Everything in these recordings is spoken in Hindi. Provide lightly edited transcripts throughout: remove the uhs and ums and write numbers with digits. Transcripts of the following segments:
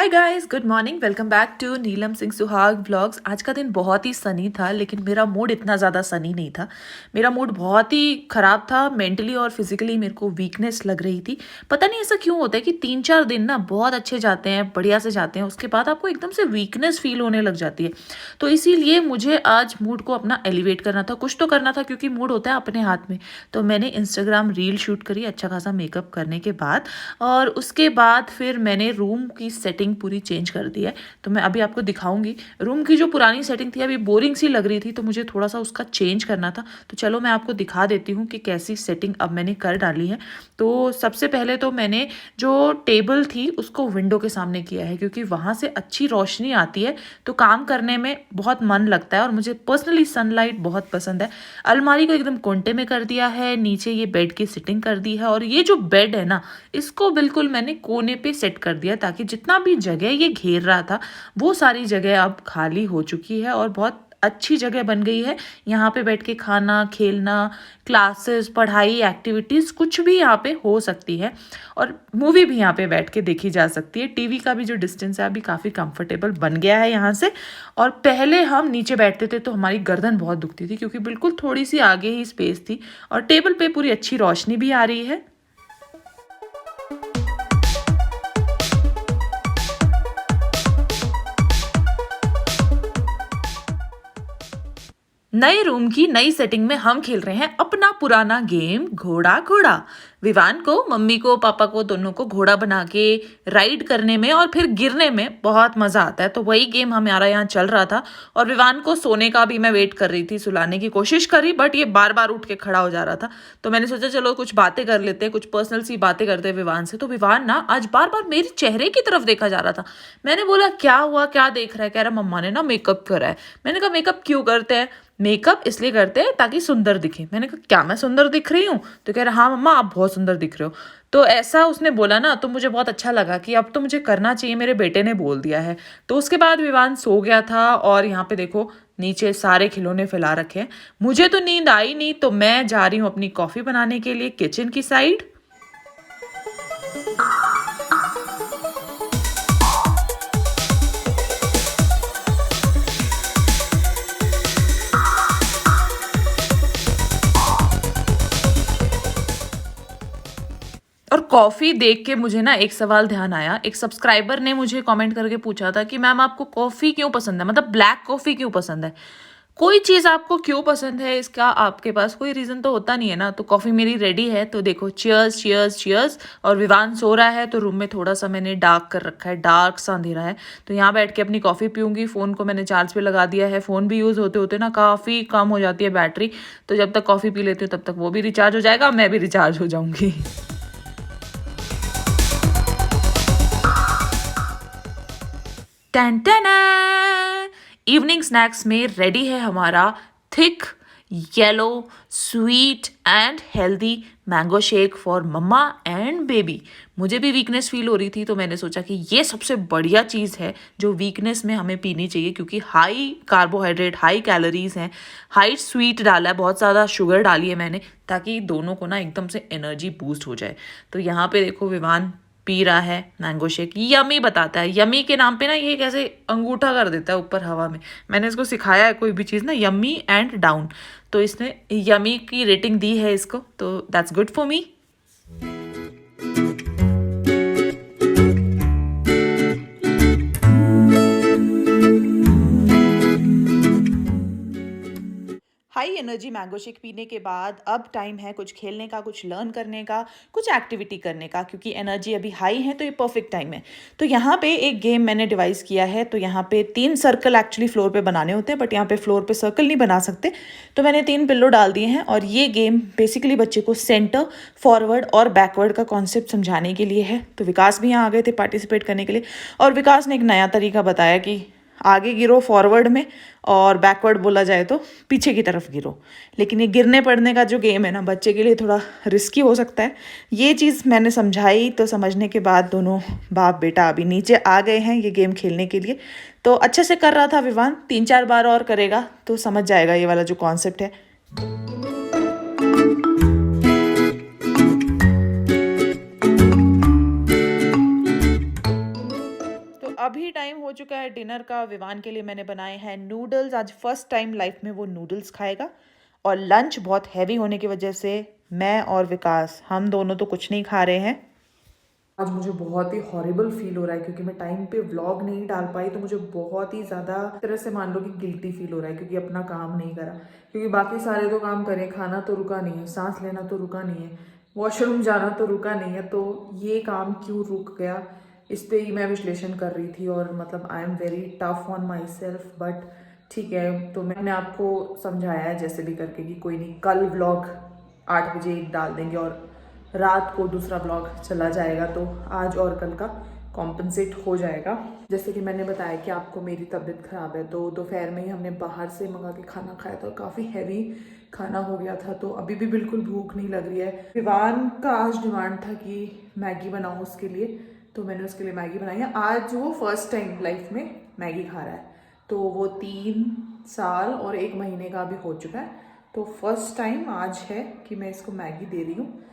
Hi guys, good morning. Welcome back to Neelam Singh Suhag vlogs. आज का दिन बहुत ही सनी था, लेकिन मेरा मूड इतना ज़्यादा सनी नहीं था। मेरा मूड बहुत ही ख़राब था। मेंटली और फिजिकली मेरे को वीकनेस लग रही थी। पता नहीं ऐसा क्यों होता है कि 3-4 दिन ना बहुत अच्छे जाते हैं, बढ़िया से जाते हैं, उसके बाद आपको एकदम से वीकनेस फील होने लग जाती है। तो इसीलिए मुझे आज मूड को अपना एलिवेट करना था, कुछ तो करना था, क्योंकि मूड होता है अपने हाथ में। तो मैंने इंस्टाग्राम रील शूट करी अच्छा खासा मेकअप करने के बाद, और उसके बाद फिर मैंने रूम की सेटिंग पूरी चेंज कर दी है। तो मैं अभी आपको दिखाऊंगी। रूम की जो पुरानी सेटिंग थी अभी बोरिंग सी लग रही थी, तो मुझे थोड़ा सा उसका चेंज करना था। तो चलो मैं आपको दिखा देती हूँ कि कैसी सेटिंग अब मैंने कर डाली है। तो सबसे पहले तो मैंने जो टेबल थी उसको विंडो के सामने किया है, क्योंकि वहाँ से अच्छी रोशनी आती है, तो काम करने में बहुत मन लगता है, और मुझे पर्सनली सनलाइट बहुत पसंद है। अलमारी को एकदम कोंटे में कर दिया है, नीचे ये बेड की सिटिंग कर दी है, और ये जो बेड है ना, इसको बिल्कुल मैंने कोने पे सेट कर दिया, ताकि जितना भी जगह ये घेर रहा था वो सारी जगह अब खाली हो चुकी है और बहुत अच्छी जगह बन गई है। यहाँ पे बैठ के खाना, खेलना, क्लासेस, पढ़ाई, एक्टिविटीज़ कुछ भी यहाँ पे हो सकती है, और मूवी भी यहाँ पे बैठ के देखी जा सकती है। टीवी का भी जो डिस्टेंस है अभी काफ़ी कंफर्टेबल बन गया है यहाँ से। और पहले हम नीचे बैठते थे तो हमारी गर्दन बहुत दुखती थी, क्योंकि बिल्कुल थोड़ी सी आगे ही स्पेस थी, और टेबल पे पूरी अच्छी रोशनी भी आ रही है। नए रूम की नई सेटिंग में हम खेल रहे हैं अपना पुराना गेम घोड़ा घोड़ा। विवान को, मम्मी को, पापा को, दोनों को घोड़ा बना के राइड करने में और फिर गिरने में बहुत मजा आता है। तो वही गेम हमारा यहाँ चल रहा था, और विवान को सोने का भी मैं वेट कर रही थी, सुलाने की कोशिश करी, बट ये बार बार उठ के खड़ा हो जा रहा था। तो मैंने सोचा चलो कुछ बातें कर लेते हैं, कुछ पर्सनल सी बातें करते हैं विवान से। तो विवान ना आज बार बार मेरे चेहरे की तरफ देखा जा रहा था। मैंने बोला क्या हुआ, क्या देख रहा है? कह रहा मम्मा ने ना मेकअप करा है। मैंने कहा मेकअप क्यों करते हैं? मेकअप इसलिए करते हैं ताकि सुंदर दिखे। मैंने कहा क्या मैं सुंदर दिख रही हूँ? तो कह रहा हाँ मम्मा आप बहुत सुंदर दिख रहे हो। तो ऐसा उसने बोला ना, तो मुझे बहुत अच्छा लगा कि अब तो मुझे करना चाहिए, मेरे बेटे ने बोल दिया है। तो उसके बाद विवान सो गया था, और यहाँ पे देखो नीचे सारे खिलौने फैला रखे हैं। मुझे तो नींद आई नहीं, तो मैं जा रही हूँ अपनी कॉफी बनाने के लिए किचन की साइड। और कॉफ़ी देख के मुझे ना एक सवाल ध्यान आया। एक सब्सक्राइबर ने मुझे कमेंट करके पूछा था कि मैम आपको कॉफ़ी क्यों पसंद है, मतलब ब्लैक कॉफ़ी क्यों पसंद है? कोई चीज़ आपको क्यों पसंद है, इसका आपके पास कोई रीज़न तो होता नहीं है ना। तो कॉफ़ी मेरी रेडी है, तो देखो चियर्स चियर्स चियर्स। और विवान सो रहा है, तो रूम में थोड़ा सा मैंने डार्क कर रखा है, डार्क सा अंधेरा है। तो यहाँ बैठ के अपनी कॉफ़ी पीऊँगी। फ़ोन को मैंने चार्ज पे लगा दिया है। फ़ोन भी यूज़ होते होते ना काफ़ी कम हो जाती है बैटरी, तो जब तक कॉफ़ी पी लेती हूँ तब तक वो भी रिचार्ज हो जाएगा, मैं भी रिचार्ज हो जाऊँगी। Ten ten. इवनिंग स्नैक्स में रेडी है हमारा thick yellow sweet and healthy mango shake for mamma and baby. मुझे भी वीकनेस फील हो रही थी, तो मैंने सोचा कि ये सबसे बढ़िया चीज़ है जो वीकनेस में हमें पीनी चाहिए, क्योंकि हाई कार्बोहाइड्रेट, हाई कैलोरीज हैं, हाई स्वीट डाला है, बहुत ज़्यादा शुगर डाली है मैंने, ताकि दोनों को ना एकदम से एनर्जी बूस्ट हो जाए। तो यहाँ पे देखो विवान पी रहा है मैंगो शेक। यमी बताता है, यमी के नाम पे ना ये कैसे अंगूठा कर देता है ऊपर हवा में। मैंने इसको सिखाया है कोई भी चीज़ ना, यमी एंड डाउन, तो इसने यमी की रेटिंग दी है इसको, तो that's good for me. High energy mango shake पीने के बाद अब टाइम है कुछ खेलने का, कुछ लर्न करने का, कुछ एक्टिविटी करने का, क्योंकि एनर्जी अभी हाई है, तो ये परफेक्ट टाइम है। तो यहाँ पे एक गेम मैंने डिवाइस किया है। तो यहाँ पे 3 सर्कल एक्चुअली फ्लोर पे बनाने होते हैं, बट यहाँ पे फ्लोर पे सर्कल नहीं बना सकते, तो मैंने 3 पिल्लो डाल दिए हैं। और ये गेम बेसिकली बच्चे को सेंटर, फॉरवर्ड और बैकवर्ड का कॉन्सेप्ट समझाने के लिए है। तो विकास भी यहाँ आ गए थे पार्टिसिपेट करने के लिए, और विकास ने एक नया तरीका बताया कि आगे गिरो फॉरवर्ड में, और बैकवर्ड बोला जाए तो पीछे की तरफ गिरो। लेकिन ये गिरने पड़ने का जो गेम है ना, बच्चे के लिए थोड़ा रिस्की हो सकता है। ये चीज़ मैंने समझाई, तो समझने के बाद दोनों बाप बेटा अभी नीचे आ गए हैं ये गेम खेलने के लिए। तो अच्छे से कर रहा था विवान, 3-4 बार और करेगा तो समझ जाएगा ये वाला जो कॉन्सेप्ट है। अभी टाइम हो चुका है डिनर का। विवान के लिए मैंने बनाए हैं नूडल्स। आज फर्स्ट टाइम लाइफ में वो नूडल्स खाएगा। और लंच बहुत हैवी होने की वजह से मैं और विकास हम दोनों तो कुछ नहीं खा रहे हैं। आज मुझे बहुत ही हॉरिबल फील हो रहा है क्योंकि मैं टाइम पे व्लॉग नहीं डाल पाई, तो मुझे बहुत ही ज़्यादा तरह से मान लो कि गिल्टी फील हो रहा है क्योंकि अपना काम नहीं करा। क्योंकि बाकी सारे तो काम करें, खाना तो रुका नहीं है, सांस लेना तो रुका नहीं है, वॉशरूम जाना तो रुका नहीं है, तो ये काम क्यों रुक गया, इस पर ही मैं विश्लेषण कर रही थी। और मतलब I am very tough on my self, but ठीक है। तो मैंने आपको समझाया है जैसे भी करके कि कोई नहीं, कल व्लॉग 8 बजे डाल देंगे और रात को दूसरा ब्लॉग चला जाएगा, तो आज और कल का कॉम्पनसेट हो जाएगा। जैसे कि मैंने बताया कि आपको मेरी तबीयत ख़राब है, तो दोपहर में ही हमने बाहर से मंगा के खाना खाया था और काफ़ी हैवी खाना हो गया था, तो अभी भी बिल्कुल भूख नहीं लग रही है। विवान का आज डिमांड था कि मैगी बनाऊँ उसके लिए, तो मैंने उसके लिए मैगी बनाई है। आज वो फर्स्ट टाइम लाइफ में मैगी खा रहा है, तो वो 3 साल और 1 महीने का भी हो चुका है, तो फर्स्ट टाइम आज है कि मैं इसको मैगी दे रही हूँ।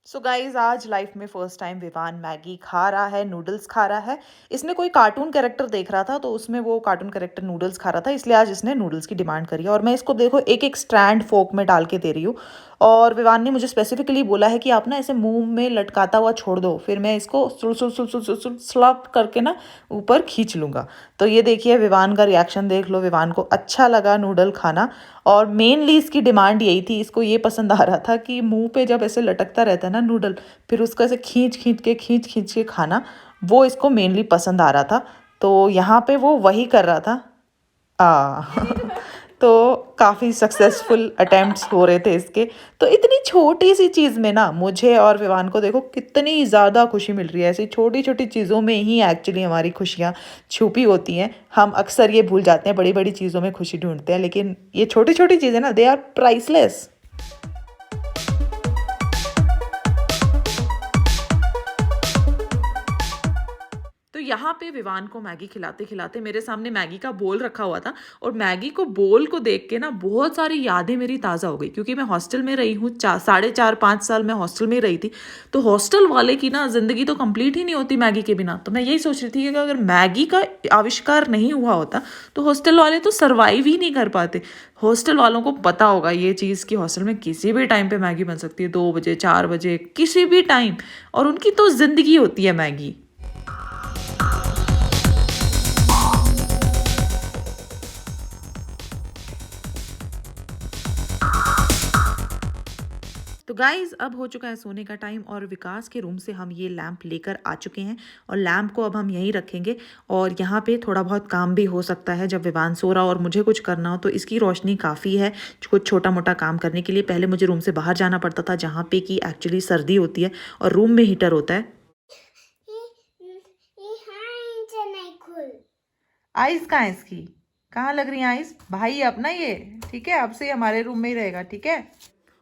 सो गाइज, आज लाइफ में फर्स्ट टाइम विवान मैगी खा रहा है, नूडल्स खा रहा है। इसने कोई कार्टून कैरेक्टर देख रहा था, तो उसमें वो कार्टून कैरेक्टर नूडल्स खा रहा था, इसलिए आज इसने नूडल्स की डिमांड करी है। और मैं इसको देखो एक एक स्ट्रैंड फोक में डाल के दे रही हूँ। और विवान ने मुझे स्पेसिफिकली बोला है कि आप ना ऐसे मुंह में लटकाता हुआ छोड़ दो, फिर मैं इसको सुल सुल सुल सुल सुल सुल स्लॉप करके ना ऊपर खींच लूँगा। तो ये देखिए विवान का रिएक्शन देख लो। विवान को अच्छा लगा नूडल खाना, और मेनली इसकी डिमांड यही थी, इसको ये पसंद आ रहा था कि मुंह पे जब ऐसे लटकता रहता है ना नूडल, फिर उसको ऐसे खींच खींच के खाना, वो इसको मेनली पसंद आ रहा था। तो यहाँ पे वो वही कर रहा था। तो काफ़ी सक्सेसफुल अटेम्प्ट्स हो रहे थे इसके। तो इतनी छोटी सी चीज़ में ना मुझे और विवान को देखो कितनी ज़्यादा खुशी मिल रही है। ऐसी छोटी छोटी चीज़ों में ही एक्चुअली हमारी खुशियाँ छुपी होती हैं। हम अक्सर ये भूल जाते हैं, बड़ी बड़ी चीज़ों में खुशी ढूंढते हैं, लेकिन ये छोटी छोटी चीज़ें ना, दे आर प्राइसलेस। तो यहाँ पे विवान को मैगी खिलाते खिलाते मेरे सामने मैगी का बोल रखा हुआ था, और मैगी को बोल को देख के ना बहुत सारी यादें मेरी ताज़ा हो गई, क्योंकि मैं हॉस्टल में रही हूँ 4.5 साल मैं हॉस्टल में रही थी। तो हॉस्टल वाले की ना ज़िंदगी तो कंप्लीट ही नहीं होती मैगी के बिना। तो मैं यही सोच रही थी कि अगर मैगी का आविष्कार नहीं हुआ होता तो हॉस्टल वाले तो सर्वाइव ही नहीं कर पाते। हॉस्टल वालों को पता होगा ये चीज़ कि हॉस्टल में किसी भी टाइम पे मैगी बन सकती है, 2 बजे 4 बजे किसी भी टाइम, और उनकी तो ज़िंदगी होती है मैगी। तो गाइज़, अब हो चुका है सोने का टाइम, और विकास के रूम से हम ये लैंप लेकर आ चुके हैं, और लैंप को अब हम यहीं रखेंगे। और यहाँ पे थोड़ा बहुत काम भी हो सकता है जब विवान सो रहा हो और मुझे कुछ करना हो, तो इसकी रोशनी काफ़ी है कुछ छोटा मोटा काम करने के लिए। पहले मुझे रूम से बाहर जाना पड़ता था, जहाँ पे कि एक्चुअली सर्दी होती है और रूम में हीटर होता है। आइस कहाँ है इसकी? कहाँ लग रही है आइस? भाई अपना ये ठीक है, अब से हमारे रूम में ही रहेगा, ठीक है।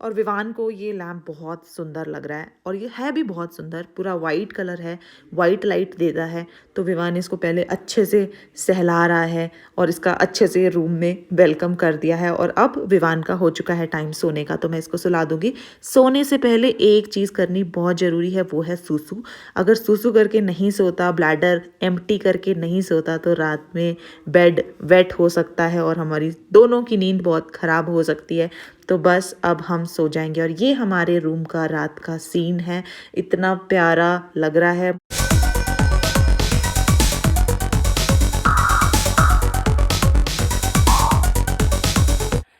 और विवान को ये लैम्प बहुत सुंदर लग रहा है, और ये है भी बहुत सुंदर, पूरा वाइट कलर है, वाइट लाइट देता है। तो विवान इसको पहले अच्छे से सहला रहा है और इसका अच्छे से रूम में वेलकम कर दिया है। और अब विवान का हो चुका है टाइम सोने का, तो मैं इसको सुला दूंगी। सोने से पहले एक चीज़ करनी बहुत ज़रूरी है, वो है सूसू। अगर सूसू करके नहीं सोता, ब्लैडर एम्प्टी करके नहीं सोता, तो रात में बेड वेट हो सकता है और हमारी दोनों की नींद बहुत ख़राब हो सकती है। तो बस अब हम सो जाएंगे। और ये हमारे रूम का रात का सीन है, इतना प्यारा लग रहा है।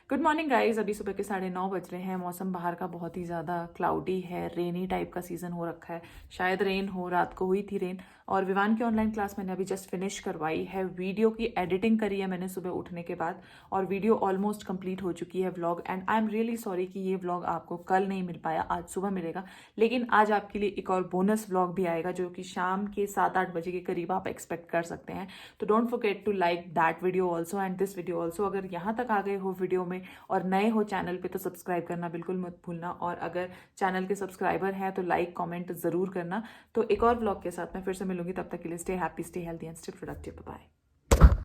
गुड मॉर्निंग गाइज, अभी सुबह के 9:30 बज रहे हैं। मौसम बाहर का बहुत ही ज़्यादा क्लाउडी है, रेनी टाइप का सीज़न हो रखा है। शायद रेन हो, रात को हुई थी रेन। और विवान की ऑनलाइन क्लास मैंने अभी जस्ट फिनिश करवाई है। वीडियो की एडिटिंग करी है मैंने सुबह उठने के बाद, और वीडियो ऑलमोस्ट कंप्लीट हो चुकी है vlog. And I am really sorry कि ये व्लॉग आपको कल नहीं मिल पाया, आज सुबह मिलेगा। लेकिन आज आपके लिए एक और बोनस व्लॉग भी आएगा, जो कि शाम के 7-8 बजे के करीब आप एक्सपेक्ट कर सकते हैं। तो don't forget to like that video also and this video also. अगर यहाँ तक आ गए हो वीडियो में और नए हो चैनल पे, तो सब्सक्राइब करना बिल्कुल मत भूलना। और अगर चैनल के सब्सक्राइबर हैं तो लाइक कमेंट ज़रूर करना। तो एक और व्लॉग के साथ मैं फिर से मिलूंगी, तब तक के लिए stay happy, stay healthy and stay productive. Bye.